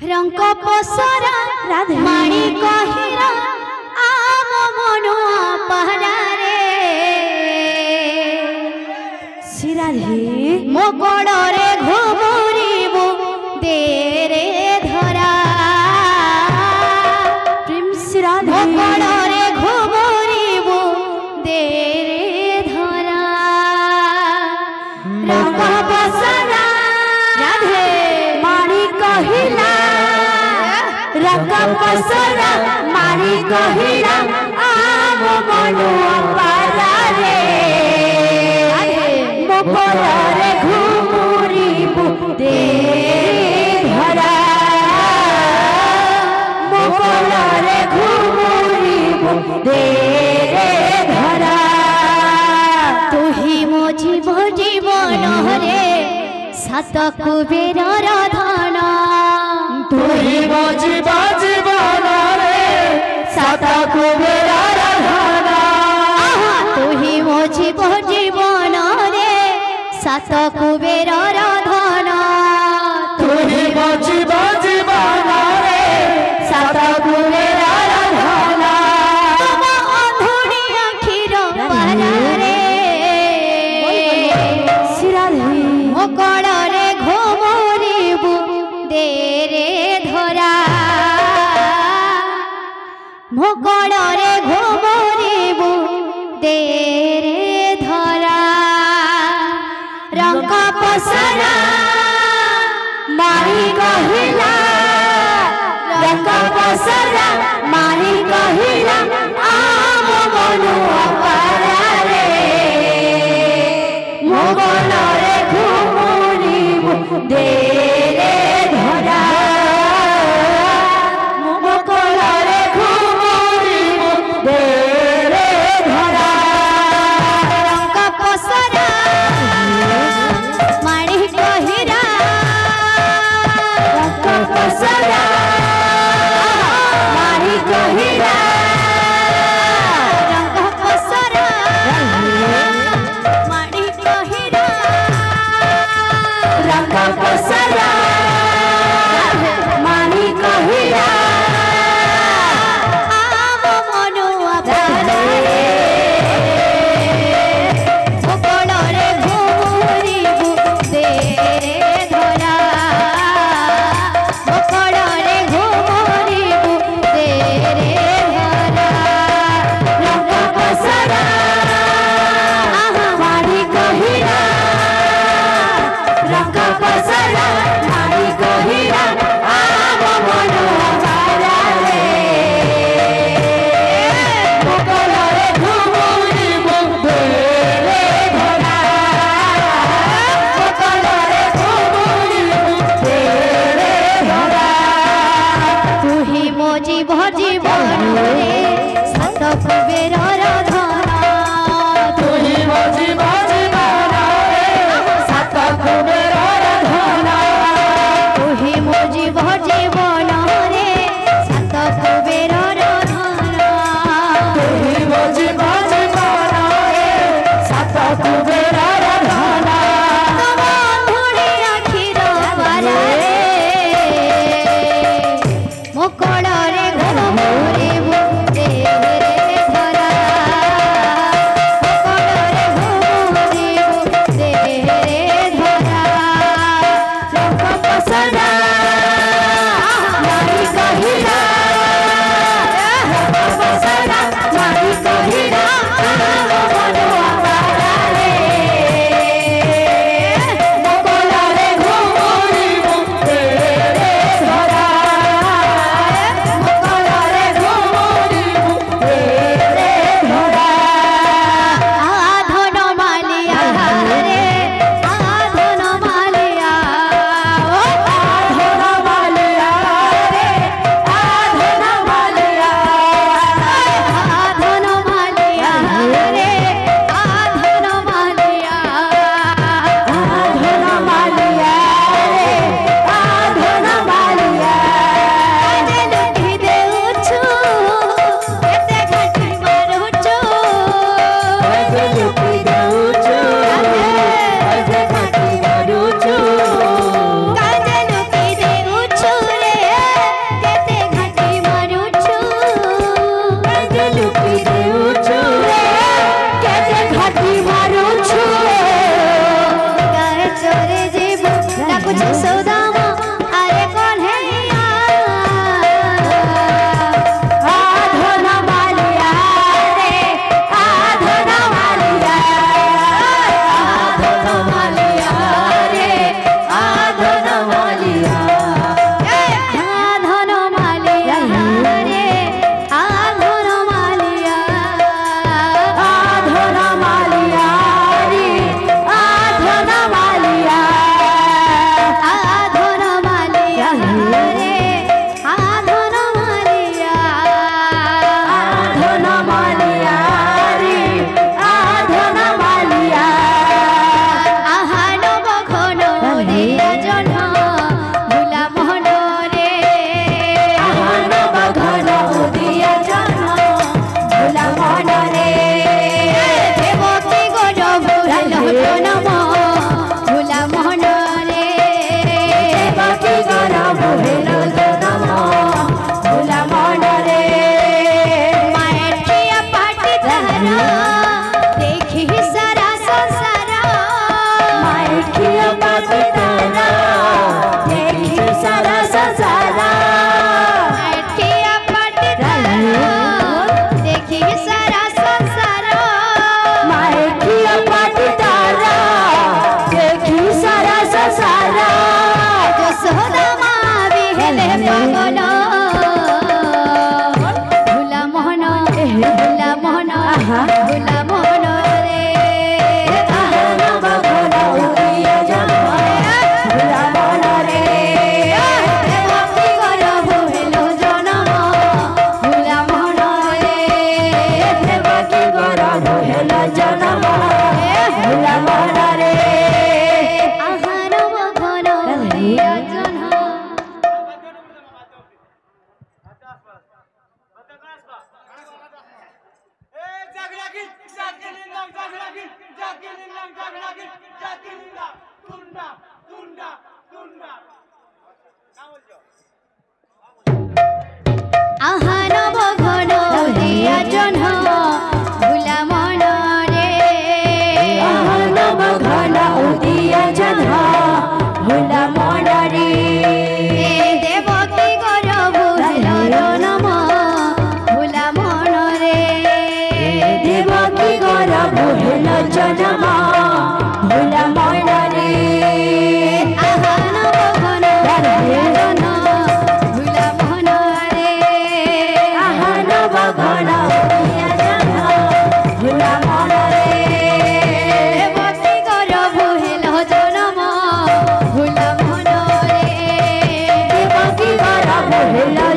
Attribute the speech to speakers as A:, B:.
A: रंग पसरा माणी कहिरा आम मनुआ पहरा रे सिराधे मो कड़े घुमुरिबु दे रे धरा प्रेम सिराधे मो कड़े घुमुरिबु दे रे धरा रंग पसरा राधे माणी कहिला रंग पसरा मारी कहिला आम मनुआ पारा रे मोकलरे घुमुरिबु दे धरा मोकलरे घुमुरिबु दे धरा तुही मो जीवन रे सात कुबेरर धन
B: तुही मो जीवन रे सात कुबेरर धन
A: तुही मो जीवन रे सात कुबेरर धन
B: तुही मो जीवन रे सात कुबेरर धन
A: अंधुनी आखिर पारा रे सिराधे मो कड़े घुमुरिबु दे रे धरा मो कड़े घुमुरिबु दे रे धरा रंग पसरा
B: मारी कहिला रंग पसरा मारी कहिला आम मनुआ पारा रे मोगलरे घुमुरिबु दे रे धरा मोगलरे घुमुरिबु दे रे धरा
A: रंग पसरा माणी कहिरा
B: रंग पसरा मारी कहिला
A: रंग पसरा माणी कहिरा
B: रंग पसरा मारी कहिला
A: आम मनुआ पारा रे मोकलरे घुमुरिबु दे रे धरा मोकलरे घुमुरिबु दे रे धरा
B: रंग पसरा मारी कहिला रंग पसरा मारी कहिला आम मनुआ पारा रे मोगलरे घुमुरिबु दे रे धरा मोगलरे घुमुरिबु दे रे धरा
A: तुही मो जीवन रे सात कुबेरर धन
B: तुही मो जीवन रे सात कुबेरर धन
A: तुही मो जीवन रे सात कुबेरर धन
B: तुही मो जीवन रे सात कुबेरर धन
A: अंधुनी आखिर पारा रे मो कड़े घुमुरिबु दे रे धरा मो कड़े घुमुरिबु दे रे धरा
B: रंग पसरा
A: ପାଗଲ ଭୁଲା ମୋହନ ଭୁଲା ମୋହନ ଭୁଲା ମୋହନ ରେ
B: ଆହନ ବଘନ ଉଦିଆ ଜହ୍ନ ଭୁଲା ମନ ରେ
A: ଭକ୍ତି କର ଭୁଲ ଜନମ ଭୁଲା ମୋହନ ରେ
B: ଦେବକୀ ଗରବ ହେଲା ଜନମ ଭୁଲା ମନ ରେ
A: ଆହାର ବଘନ ଉଦିଆ ଜହ୍ନ আহান বঘন উদিয়া জহ্ন ভুলা মন রে
B: আহন বঘন উদিয়া জহ্ন ভুলা মন রে
A: দেবকী কর ভুল জনম ভুলা মন রে
B: দেবকী গরব ହେଲା জনম ভুলা মন রে
A: আহান বঘন উদিয়া জহ্ন ভুলা মন রে
B: আহন বঘন উদিয়া জহ্ন ভুলা মন রে
A: দেবকী কর ভুল জনম ভুলা মন রে
B: দেবকী গরব ହେଲା